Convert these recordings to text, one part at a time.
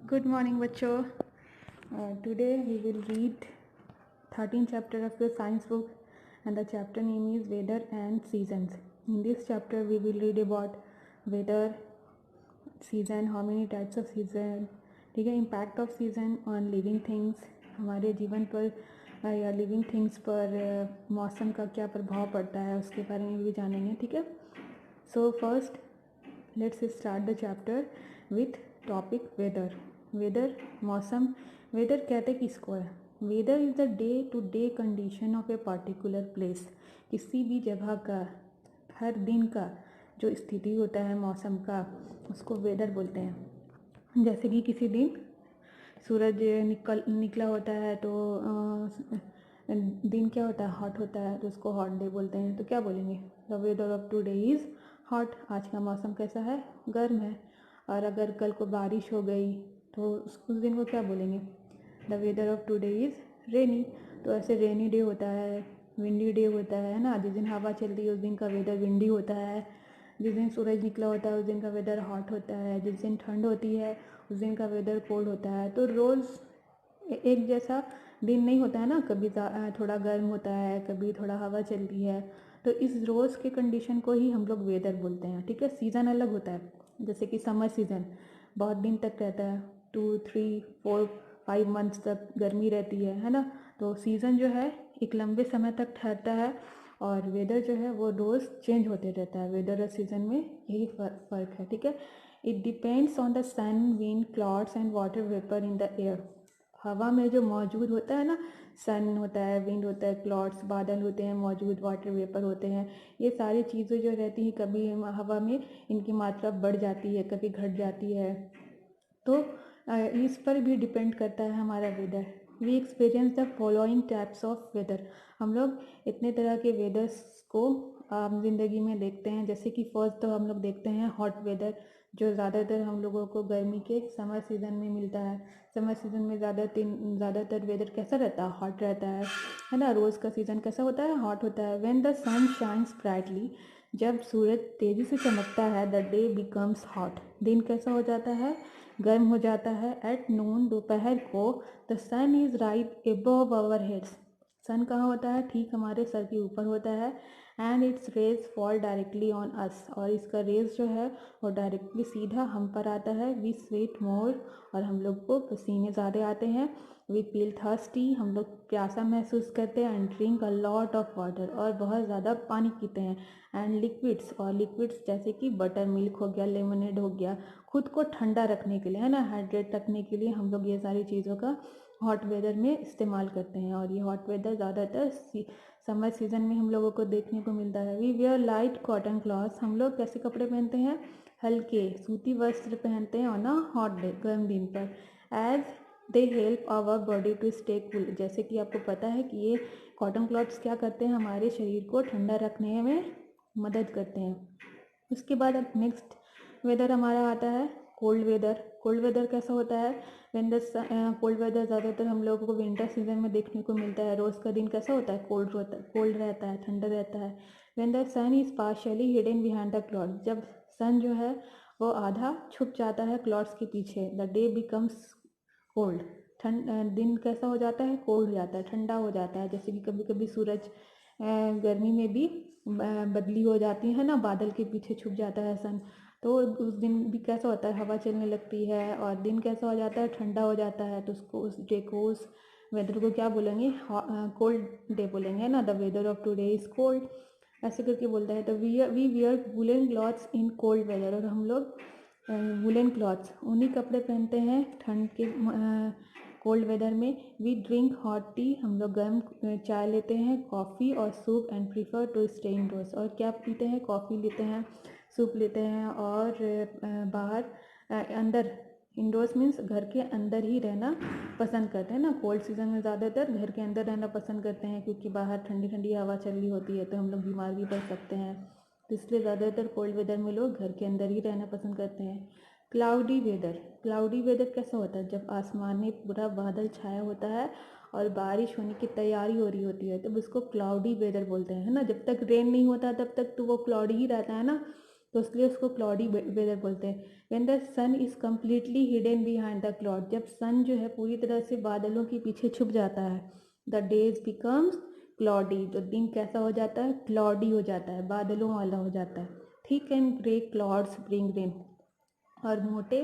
Good morning, बच्चों. Today we will read 13th chapter of the science book, and the chapter name is Weather and Seasons. In this chapter we will read about weather, season, how many types of season, ठीक है, impact of season on living things, हमारे जीवन पर या living things पर मौसम का क्या प्रभाव पड़ता है उसके बारे में भी जानेंगे. ठीक है. So first let's start the chapter with topic weather. Weather मौसम. वेदर कहते किसको है? Weather is the day to day condition of a particular place. किसी भी जगह का हर दिन का जो स्थिति होता है मौसम का उसको वेदर बोलते हैं. जैसे कि किसी दिन सूरज निकला होता है तो दिन क्या होता है? हॉट होता है, तो उसको हॉट डे बोलते हैं. तो क्या बोलेंगे? The weather of today is hot. आज का मौसम कैसा है? गर्म है. और अगर कल को बारिश हो गई तो उस दिन को क्या बोलेंगे? The weather of today is rainy. तो ऐसे रेनी डे होता है, विंडी डे होता है ना. जिस दिन हवा चलती है उस दिन का वेदर विंडी होता है. जिस दिन सूरज निकला होता है उस दिन का वेदर हॉट होता है. जिस दिन ठंड होती है उस दिन का वेदर कोल्ड होता है. तो रोज़ एक जैसा दिन नहीं होता है ना. कभी थोड़ा गर्म होता है, कभी थोड़ा हवा चलती है. तो इस रोज़ के कंडीशन को ही हम लोग वेदर बोलते हैं. ठीक है. सीज़न अलग होता है. जैसे कि समर सीज़न बहुत दिन तक रहता है, 2, 3, 4, 5 मंथ्स तक गर्मी रहती है ना. तो सीज़न जो है एक लंबे समय तक ठहरता है और वेदर जो है वो रोज़ चेंज होते रहता है. वेदर और सीज़न में यही फ़र्क है. ठीक है. It depends on the sun, wind, clouds and water vapour in the air. हवा में जो मौजूद होता है ना, सन होता है, विंड होता है, क्लाउड्स बादल होते हैं मौजूद, वाटर वेपर होते हैं. ये सारी चीज़ें जो रहती हैं कभी हवा में इनकी मात्रा बढ़ जाती है, कभी घट जाती है. तो इस पर भी डिपेंड करता है हमारा weather. We experience the following types of weather. हम लोग इतने तरह के वेदर्स को ज़िंदगी में देखते हैं. जैसे कि फर्स्ट तो हम लोग देखते हैं हॉट वेदर, जो ज़्यादातर हम लोगों को गर्मी के समर सीज़न में मिलता है. समर सीज़न में ज़्यादातर वेदर कैसा रहता है? हॉट रहता है ना. रोज़ का सीज़न कैसा होता है? हॉट होता है. When the sun shines brightly, जब सूरज तेज़ी से चमकता है, द डे बिकम्स हॉट. दिन कैसा हो जाता है? गर्म हो जाता है. एट नून, दोपहर को, the sun is right above our heads. Sun कहाँ होता है? ठीक हमारे सर के ऊपर होता है. And its rays fall directly on us. और इसका रेज जो है वो डायरेक्टली सीधा हम पर आता है. वी स्वेट मोर, और हम लोग को पसीने ज़्यादा आते हैं. वी फील थर्स्टी, हम लोग प्यासा महसूस करते हैं. And drink a lot of water, और बहुत ज़्यादा पानी पीते हैं. एंड लिक्विड्स, और लिक्विड्स जैसे कि बटर मिल्क हो गया, लेमनेड हो गया, खुद को ठंडा रखने के लिए है ना, हाइड्रेट रखने के लिए हम लोग ये सारी चीज़ों का हॉट वेदर में इस्तेमाल करते हैं. और ये हॉट वेदर ज़्यादातर समर सीज़न में हम लोगों को देखने को मिलता है. We wear light cotton clothes. हम लोग कैसे कपड़े पहनते हैं? हल्के सूती वस्त्र पहनते हैं ऑन अ हॉट डे, गर्म दिन पर. As they help our body to stay cool. जैसे कि आपको पता है कि ये कॉटन क्लॉथ्स क्या करते हैं? हमारे शरीर को ठंडा रखने में मदद करते हैं. उसके बाद अब नेक्स्ट वेदर हमारा आता है कोल्ड वेदर. कोल्ड वेदर कैसा होता है? व्हेन द कोल्ड वेदर ज़्यादातर हम लोगों को विंटर सीजन में देखने को मिलता है. रोज़ का दिन कैसा होता है? कोल्ड रहता है, ठंडा रहता है. When the sun is partially hidden behind the cloud. जब सन जो है वो आधा छुप जाता है क्लाउड्स के पीछे. The day becomes cold. दिन कैसा हो जाता है? कोल्ड हो जाता है, ठंडा हो जाता है. जैसे कि कभी कभी सूरज गर्मी में भी बदली हो जाती है ना, बादल के पीछे छुप जाता है सन. तो उस दिन भी कैसा होता है? हवा चलने लगती है और दिन कैसा हो जाता है? ठंडा हो जाता है. तो उसको, उस डे को, उस वेदर को क्या बोलेंगे? कोल्ड डे बोलेंगे ना. The weather of today is cold, ऐसे करके बोलता है. तो we wear woollen clothes in cold weather. और हम लोग वुलन क्लॉथ्स, ऊनी कपड़े पहनते हैं ठंड के कोल्ड वेदर में. We drink hot tea. हम लोग गर्म चाय लेते हैं, कॉफ़ी और soup. And prefer to stay indoors. और क्या पीते हैं? कॉफ़ी लेते हैं, सूप लेते हैं, और बाहर अंदर, इंडोर्स मीन्स घर के अंदर ही रहना पसंद करते हैं ना. कोल्ड सीज़न में ज़्यादातर घर के अंदर रहना पसंद करते हैं, क्योंकि बाहर ठंडी ठंडी हवा चल रही होती है तो हम लोग बीमार भी पड़ सकते हैं. तो इसलिए ज़्यादातर कोल्ड वेदर में लोग घर के अंदर ही रहना पसंद करते हैं. Cloudy weather. क्लाउडी वेदर कैसा होता है? जब आसमान में पूरा बादल छाया होता है और बारिश होने की तैयारी हो रही होती है तब उसको क्लाउडी वेदर बोलते हैं, है ना. जब तक रेन नहीं होता तब तक तो वो क्लाउडी ही रहता है ना. तो इसलिए उसको क्लॉडी वेदर बोलते हैं। When the sun is completely hidden behind the cloud, जब सन जो है पूरी तरह से बादलों के पीछे छुप जाता है, द डेज बिकम्स क्लॉडी, तो दिन कैसा हो जाता है, क्लॉडी हो जाता है, बादलों वाला हो जाता है। Thick and grey clouds bring rain, और मोटे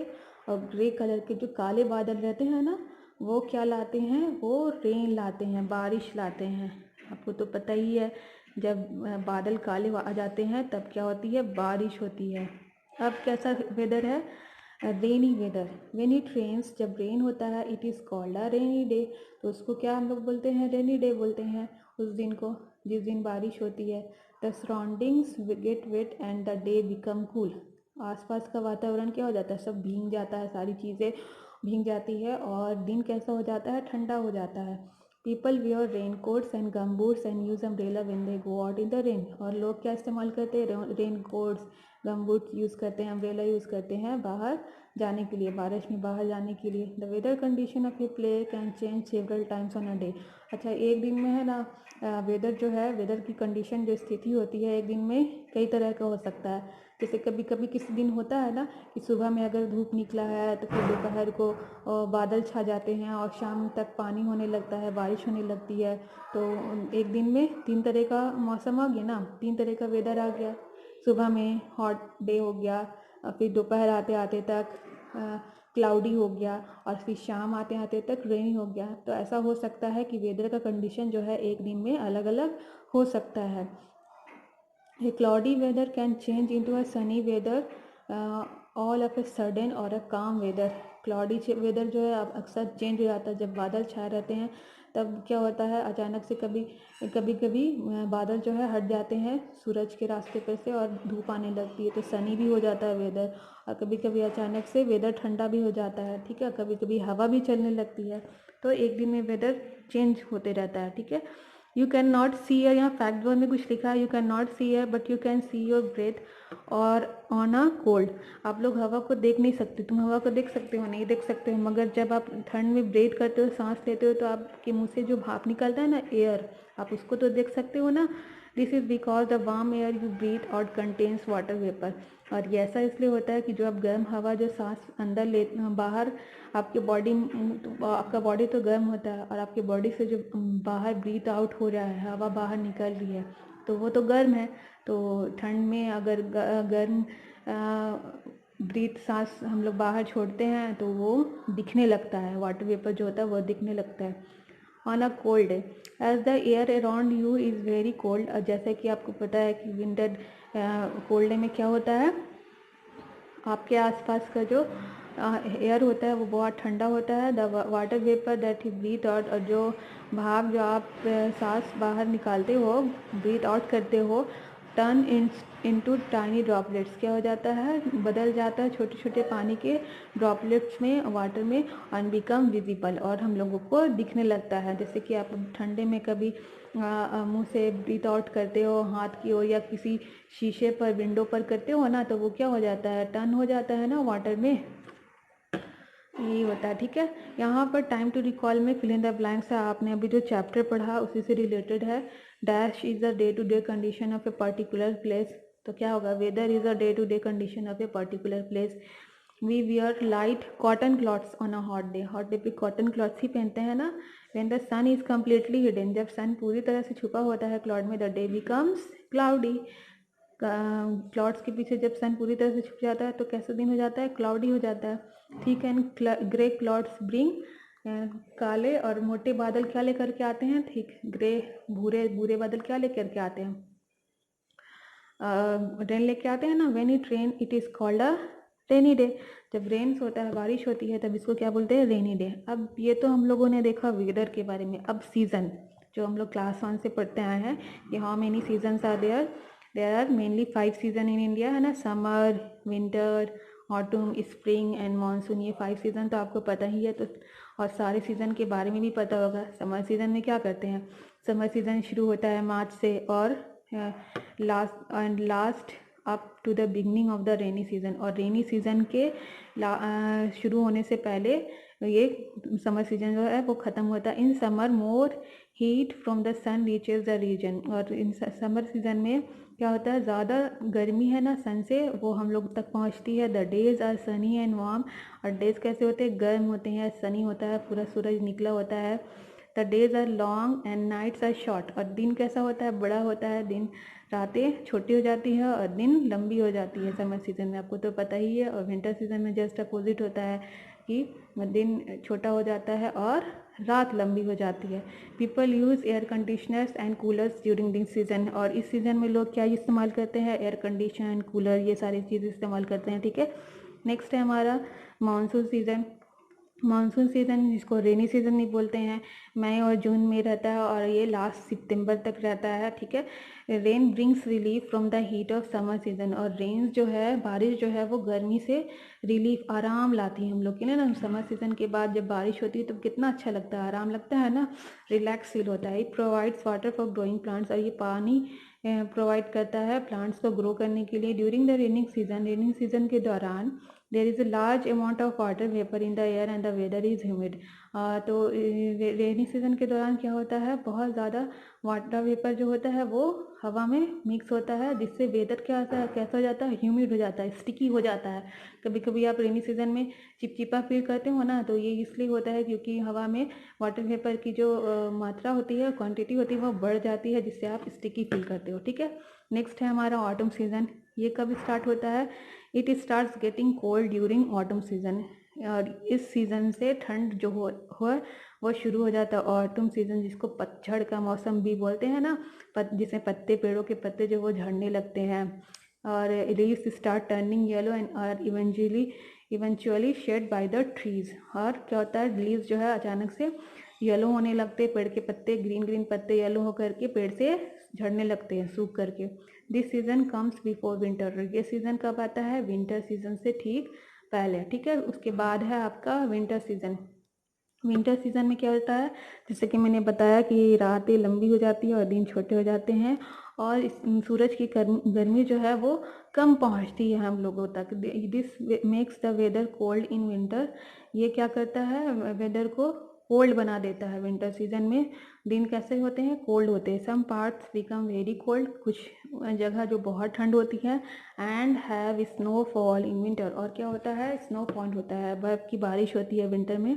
और ग्रे कलर के जो काले बादल रहते हैं ना, वो क्या लाते हैं, वो रेन लाते हैं, बारिश लाते हैं। आपको तो पता ही है जब बादल काले आ जाते हैं तब क्या होती है, बारिश होती है। अब कैसा वेदर है, rainy weather. When it rains, जब रेन होता है, it is called a rainy day, तो उसको क्या हम लोग बोलते हैं, रेनी डे बोलते हैं उस दिन को, जिस दिन बारिश होती है। The surroundings get wet and the day become cool, आसपास का वातावरण क्या हो जाता है, सब भीग जाता है, सारी चीज़ें भीग जाती है और दिन कैसा हो जाता है, ठंडा हो जाता है। People wear rain coats and gum boots and use umbrella when they go out in the rain, और लोग क्या इस्तेमाल करते हैं, rain coats, gum boots use करते हैं, अम्ब्रेला यूज़ करते हैं बाहर जाने के लिए, बारिश में बाहर जाने के लिए। The weather condition of a place can change several times on a day, अच्छा एक दिन में है ना, वेदर जो है, वेदर की कंडीशन जो स्थिति होती है एक दिन में कई तरह का हो सकता है। जैसे कभी कभी किसी दिन होता है ना कि सुबह में अगर धूप निकला है तो फिर दोपहर को बादल छा जाते हैं और शाम तक पानी होने लगता है, बारिश होने लगती है। तो एक दिन में 3 तरह का मौसम आ गया ना, 3 तरह का वेदर आ गया। सुबह में हॉट डे हो गया, फिर दोपहर आते आते तक क्लाउडी हो गया, और फिर शाम आते आते तक रेनी हो गया। तो ऐसा हो सकता है कि वेदर का कंडीशन जो है एक दिन में अलग अलग हो सकता है। A cloudy weather can change into a sunny weather all of a sudden, और a calm weather। Cloudy weather जो है अक्सर चेंज हो जाता है, जब बादल छाए रहते हैं तब क्या होता है, अचानक से कभी कभी बादल जो है हट जाते हैं सूरज के रास्ते पर से और धूप आने लगती है, तो सनी भी हो जाता है वेदर। और कभी कभी अचानक से वेदर ठंडा भी हो जाता है, ठीक है, कभी कभी हवा भी चलने लगती है। तो एक दिन में वेदर चेंज होते रहता है, ठीक है। You can not see air, यहाँ फैक्ट वन में कुछ लिखा है, you can not see air but you can see your breath और ऑन अ कोल्ड, आप लोग हवा को देख नहीं सकते, तुम हवा को देख सकते हो, नहीं देख सकते हो, मगर जब आप ठंड में ब्रेथ करते हो, सांस लेते हो, तो आपके मुंह से जो भाप निकलता है ना, एयर, आप उसको तो देख सकते हो ना। This is because the warm air you breathe out contains water vapour, और ये ऐसा इसलिए होता है कि जो आप गर्म हवा जो सांस अंदर ले बाहर आपके बॉडी, आपका बॉडी तो गर्म होता है और आपके बॉडी से जो बाहर ब्रीथ आउट हो रहा है, हवा बाहर निकल रही है, तो वो तो गर्म है। तो ठंड में अगर गर्म ब्रीथ सांस हम लोग बाहर छोड़ते हैं तो वो दिखने लगता है, वाटर वेपर जो होता है वो दिखने लगता है। On a cold day, as the air around you is very cold, जैसे कि आपको पता है कि विंटर कोल्ड डे में क्या होता है, आपके आसपास का जो एयर होता है वो बहुत ठंडा होता है। The water vapour that you breathe out, और जो भाप जो आप सांस बाहर निकालते हो, ब्रीथ आउट करते हो, टर्न इनटू टाइनी ड्रॉपलेट्स, क्या हो जाता है, बदल जाता है छोटे छोटे पानी के ड्रॉपलेट्स में, वाटर में, एंड बिकम विजिबल, और हम लोगों को दिखने लगता है। जैसे कि आप ठंडे में कभी मुंह से ब्रीथ आउट करते हो हाथ की ओर, या किसी शीशे पर, विंडो पर करते हो ना, तो वो क्या हो जाता है, टर्न हो जाता है ना वाटर में, यही होता है, ठीक है। यहाँ पर टाइम टू रिकॉल में फिल इन द ब्लैंक्स है, आपने अभी जो चैप्टर पढ़ा उसी से रिलेटेड है। Dash is the day to day condition of a particular place, तो क्या होगा, weather is the day to day condition of a particular place. We wear light cotton clothes on a hot day पे cotton clothes ही पहनते हैं ना। When the sun is completely hidden, जब sun पूरी तरह से छुपा होता है क्लाउड में, the day becomes cloudy, clouds के पीछे जब सन पूरी तरह से छुप जाता है तो कैसा दिन हो जाता है, क्लाउडी हो जाता है। Thick and grey clouds bring, काले और मोटे बादल क्या लेकर के आते हैं, थिक ग्रे भूरे भूरे बादल क्या लेकर के आते हैं, रेन लेके आते हैं ना। When it rain it is called a rainy day, जब रेन्स होता है, बारिश होती है, तब इसको क्या बोलते हैं, रेनी डे। अब ये तो हम लोगों ने देखा वेदर के बारे में। अब सीज़न जो हम लोग क्लास 1 से पढ़ते आए हैं कि how many seasons are there are mainly 5 season in India, है ना, summer, winter, autumn, spring and monsoon, ये 5 सीज़न तो आपको पता ही है। तो और सारे सीज़न के बारे में भी पता होगा। समर सीज़न में क्या करते हैं, समर सीज़न शुरू होता है मार्च से और last up to the beginning of the rainy season, और रेनी सीज़न के शुरू होने से पहले तो ये समर सीजन जो है वो ख़त्म होता है। In summer more heat from the sun reaches the region, और इन समर सीजन में क्या होता है, ज़्यादा गर्मी है ना सन से वो हम लोग तक पहुंचती है। The days are sunny and warm, और डेज कैसे होते हैं, गर्म होते हैं, सनी होता है, पूरा सूरज निकला होता है। The days are long and nights are short, और दिन कैसा होता है, बड़ा होता है, दिन रातें छोटी हो जाती है और दिन लंबी हो जाती है समर सीजन में, आपको तो पता ही है। और विंटर सीजन में जस्ट अपोजिट होता है कि दिन छोटा हो जाता है और रात लंबी हो जाती है। People use air conditioners and coolers during this season, और इस सीज़न में लोग क्या इस्तेमाल करते हैं, एयर कंडीशन, कूलर, ये सारी चीज़ इस्तेमाल करते हैं, ठीक है। नेक्स्ट है हमारा मानसून सीज़न। मानसून सीज़न जिसको रेनी सीज़न नहीं बोलते हैं, मई और जून में रहता है और ये लास्ट सितंबर तक रहता है, ठीक है। Rain brings relief from the heat of summer season, और रेन्स जो है, बारिश जो है वो गर्मी से रिलीफ, आराम लाती है हम लोग के लिए ना। समर सीज़न के बाद जब बारिश होती है तो कितना अच्छा लगता है, आराम लगता है ना, रिलैक्स फील होता है। It provides water for growing plants, और ये पानी प्रोवाइड करता है प्लांट्स को ग्रो करने के लिए। During the raining season, raining season के दौरान there is a large amount of water vapour in the air and the weather is humid. तो रेनी सीज़न के दौरान क्या होता है, बहुत ज़्यादा वाटर वेपर जो होता है वो हवा में मिक्स होता है, जिससे वेदर क्या होता है, कैसा हो जाता है, ह्यूमिड हो जाता है, स्टिकी हो जाता है। कभी कभी आप रेनी सीज़न में चिपचिपा फील करते हो ना, तो ये इसलिए होता है क्योंकि हवा में वाटर वेपर की जो मात्रा होती है, क्वांटिटी होती है, वो बढ़ जाती है, जिससे आप स्टिकी फील करते हो, ठीक है। नेक्स्ट है हमारा ऑटम सीज़न। ये कब स्टार्ट होता है, it starts getting cold during autumn season, और इस सीज़न से ठंड जो हो वो शुरू हो जाता है। ऑटम सीज़न जिसको पतझड़ का मौसम भी बोलते हैं ना, जिसमें पत्ते, पेड़ों के पत्ते जो वो झड़ने लगते हैं, और leaves start turning yellow and are eventually shed by the trees. और क्या होता है, लीव्स जो है अचानक से येलो होने लगते हैं, पेड़ के पत्ते, ग्रीन ग्रीन पत्ते येलो होकर के पेड़ से झड़ने लगते हैं सूख करके। This season comes before winter, ये सीज़न कब आता है, विंटर सीज़न से ठीक पहले, ठीक है। उसके बाद है आपका विंटर सीज़न। विंटर सीज़न में क्या होता है, जैसे कि मैंने बताया कि रातें लंबी हो जाती है और दिन छोटे हो जाते हैं, और सूरज की गर्मी जो है वो कम पहुंचती है हम लोगों तक। This makes the weather cold in winter, ये क्या करता है, वेदर को कोल्ड बना देता है विंटर सीजन में। दिन कैसे होते हैं, कोल्ड होते हैं। Some parts become very cold, कुछ जगह जो बहुत ठंड होती है, and have snowfall in winter, और क्या होता है, स्नोफॉल होता है, बर्फ की बारिश होती है विंटर में।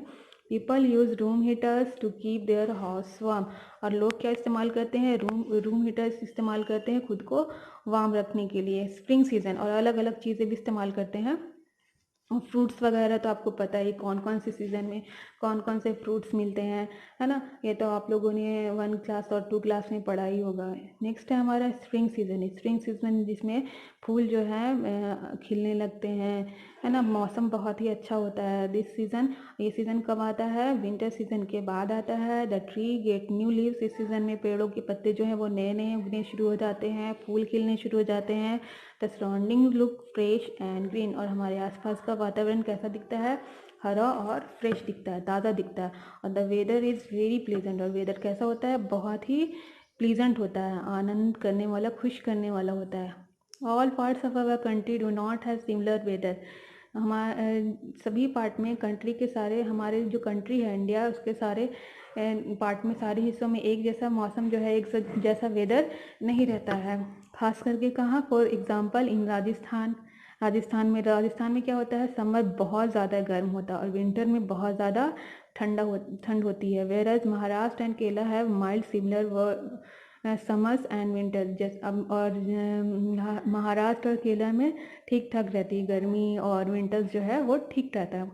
People use room heaters to keep their house warm, और लोग क्या इस्तेमाल करते हैं, रूम हीटर्स इस्तेमाल करते हैं खुद को वार्म रखने के लिए। स्प्रिंग सीजन, और अलग अलग चीज़ें भी इस्तेमाल करते हैं। और फ्रूट्स वगैरह तो आपको पता ही कौन कौन से सीज़न में कौन कौन से फ्रूट्स मिलते हैं, है ना, ये तो आप लोगों ने 1 क्लास और 2 क्लास में पढ़ा ही होगा। नेक्स्ट है हमारा स्प्रिंग सीज़न। स्प्रिंग सीज़न जिसमें फूल जो है खिलने लगते हैं, है ना, मौसम बहुत ही अच्छा होता है। दिस सीज़न, ये सीज़न कब आता है, विंटर सीज़न के बाद आता है। The tree get new leaves, इस सीज़न में पेड़ों के पत्ते जो हैं वो नए नए उगने शुरू हो जाते हैं, फूल खिलने शुरू हो जाते हैं। The surrounding look fresh and green, और हमारे आसपास का वातावरण कैसा दिखता है, हरा और फ्रेश दिखता है, ताज़ा दिखता है। और the weather is very pleasant, और वेदर कैसा होता है, बहुत ही प्लीजेंट होता है, आनंद करने वाला, खुश करने वाला होता है। All parts of our country do not have similar weather, हमारे सभी पार्ट में, कंट्री के सारे, हमारे जो कंट्री है इंडिया, उसके सारे पार्ट में, सारे हिस्सों में एक जैसा मौसम जो है, एक जैसा वेदर नहीं रहता है। खास करके कहाँ, for example in Rajasthan, Rajasthan में क्या होता है, समर बहुत ज़्यादा गर्म होता है और विंटर में बहुत ज़्यादा ठंड होती है। Whereas Maharashtra and Kerala have mild similar summers and winter, और महाराष्ट्र और केरला में ठीक ठाक रहती है गर्मी, और विंटर्स जो है वो ठीक रहता है।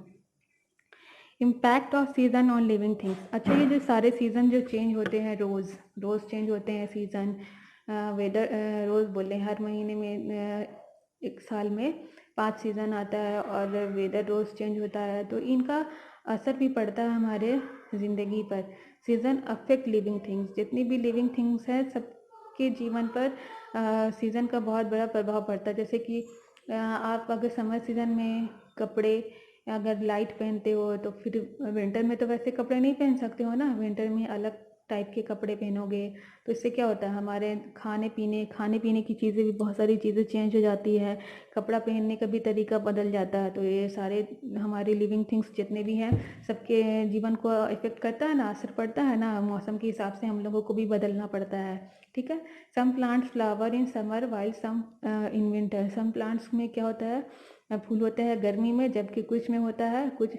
Impact of season on living things. अच्छा, ये जो सारे सीज़न जो चेंज होते हैं, रोज़ चेंज होते हैं सीज़न, वेदर, रोज़ बोले हर महीने में, एक साल में 5 सीज़न आता है, और वेदर रोज़ चेंज होता है, तो इनका असर भी पड़ता है हमारे ज़िंदगी पर। सीज़न अफेक्ट लिविंग थिंग्स, जितनी भी लिविंग थिंग्स हैं सबके जीवन पर सीज़न का बहुत बड़ा प्रभाव पड़ता है। जैसे कि आप अगर समर सीज़न में कपड़े अगर लाइट पहनते हो, तो फिर विंटर में तो वैसे कपड़े नहीं पहन सकते हो ना, विंटर में अलग टाइप के कपड़े पहनोगे तो इससे क्या होता है, हमारे खाने पीने की चीज़ें भी, बहुत सारी चीज़ें चेंज हो जाती है, कपड़ा पहनने का भी तरीका बदल जाता है। तो ये सारे हमारे लिविंग थिंग्स जितने भी हैं सबके जीवन को इफेक्ट करता है ना, असर पड़ता है ना, मौसम के हिसाब से हम लोगों को भी बदलना पड़ता है। ठीक है। Some plants flower in summer while some in winter. Some plants में क्या होता है, फूल होते हैं गर्मी में, जबकि कुछ में होता है, कुछ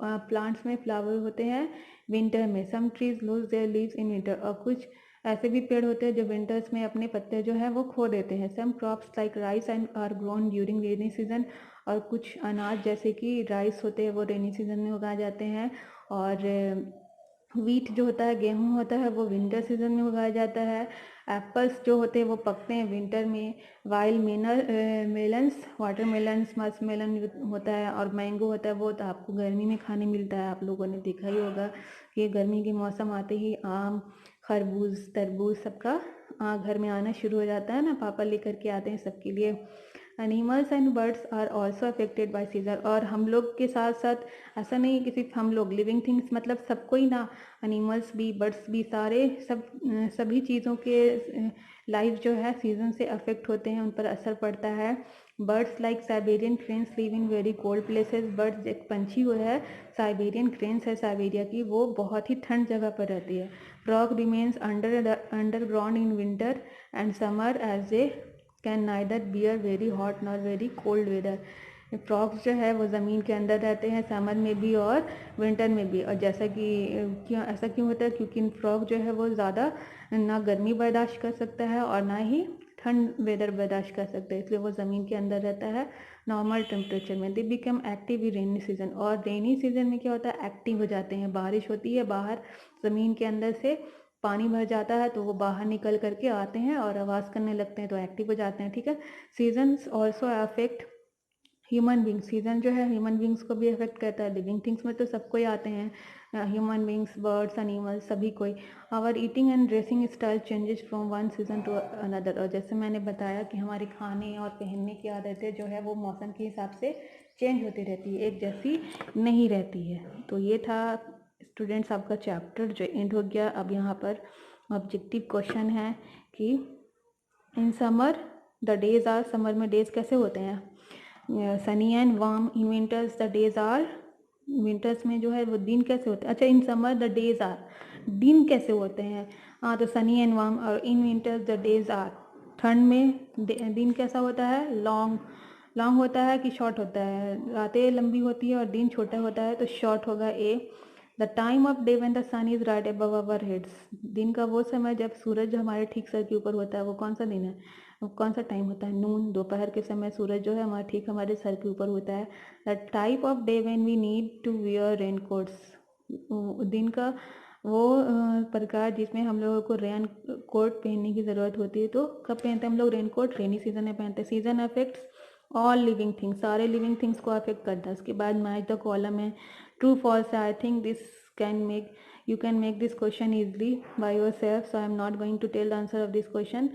प्लांट्स में फ्लावर होते हैं विंटर में। Some trees lose their leaves in winter. और कुछ ऐसे भी पेड़ होते हैं जो विंटर्स में अपने पत्ते जो है वो खो देते हैं। Some crops like rice and are grown during rainy season. और कुछ अनाज जैसे कि राइस होते हैं वो रेनी सीजन में उगाए जाते हैं। और व्हीट जो होता है, गेहूँ होता है, वो विंटर सीजन में उगाया जाता है। एप्पल्स जो होते हैं वो पकते हैं विंटर में। While melons, water melons, musk melon होता है और मैंगो होता है वो तो आपको गर्मी में खाने मिलता है। आप लोगों ने देखा ही होगा कि गर्मी के मौसम आते ही आम, खरबूज, तरबूज सबका घर में आना शुरू हो जाता है ना, पापा लेकर के आते हैं सबके लिए। Animals and birds are also affected by season. और हम लोग के साथ साथ ऐसा नहीं कि सिर्फ हम लोग, लिविंग थिंग्स मतलब सबको ही ना, एनिमल्स भी, बर्ड्स भी, सारे सभी चीज़ों के लाइफ जो है सीजन से अफेक्ट होते हैं, उन पर असर पड़ता है। Birds like Siberian cranes live in very cold places. Birds एक पंछी हुआ है, साइबेरियन क्रेन्स है साइबेरिया की, वो बहुत ही ठंड जगह पर रहती है। Frog remains underground in winter and summer as a can neither bear very hot nor very cold weather. Frogs जो है वो ज़मीन के अंदर रहते हैं समर में भी और विंटर में भी। और जैसा कि ऐसा क्यों होता है, क्योंकि फ्रॉग जो है वो ज़्यादा ना गर्मी बर्दाश्त कर सकता है और ना ही ठंड वेदर बर्दाश्त कर सकता है, इसलिए वो ज़मीन के अंदर रहता है नॉर्मल टेम्परेचर में। They become active in rainy season. और रेनी सीजन में क्या होता है, एक्टिव हो जाते हैं। बारिश होती है, बाहर ज़मीन के अंदर से पानी भर जाता है तो वो बाहर निकल करके आते हैं और आवाज़ करने लगते हैं, तो एक्टिव हो जाते हैं। ठीक है। Seasons also affect human beings. Season जो है ह्यूमन बींग्स को भी अफेक्ट करता है। लिविंग थिंग्स में तो सबको ही आते हैं, ह्यूमन बींग्स, बर्ड्स, एनिमल्स, सभी कोई। Our eating and dressing style changes from one season to another. और जैसे मैंने बताया कि हमारी खाने और पहनने की आदतें जो है वो मौसम के हिसाब से चेंज होती रहती है, एक जैसी नहीं रहती है। तो ये था स्टूडेंट्स आपका चैप्टर जो एंड हो गया। अब यहाँ पर ऑब्जेक्टिव क्वेश्चन है कि in summer the days are, summer में डेज कैसे होते हैं, sunny and warm. In winters the days are, winters में जो है वो दिन कैसे होते हैं। अच्छा, in summer the days are, दिन कैसे होते हैं, हाँ तो सनी एंड वार्म। और in winters the days are, ठंड में दिन कैसा होता है, लॉन्ग होता है कि शॉर्ट होता है, रातें लंबी होती है और दिन छोटा होता है, तो शॉर्ट होगा ए। The time of day when the sun is right above our heads. दिन का वो समय जब सूरज हमारे ठीक सर के ऊपर होता है, वो कौन सा दिन है, वो कौन सा टाइम होता है, नून। दोपहर के समय सूरज जो है हमारे ठीक हमारे सर के ऊपर होता है। The type of day when we need to wear rain coats. दिन का वो प्रकार जिसमें हम लोगों को रेन कोट पहनने की ज़रूरत होती है। तो कब पहनते हैं हम लोग रेन कोट, रेनी सीजन में पहनते हैं। Season affects all living things, सारे लिविंग थिंग्स को अफेक्ट करता है। उसके बाद मैच द कॉलम है, ट्रू फॉल्स है। I think this can make, you can make this question easily by yourself, so I am not going to tell the answer of this question.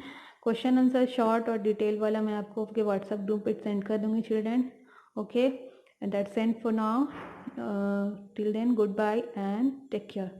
Question answer short और detail वाला मैं आपको आपके WhatsApp group पे send कर दूंगी children. Okay, and that's send for now. Till then, goodbye and take care.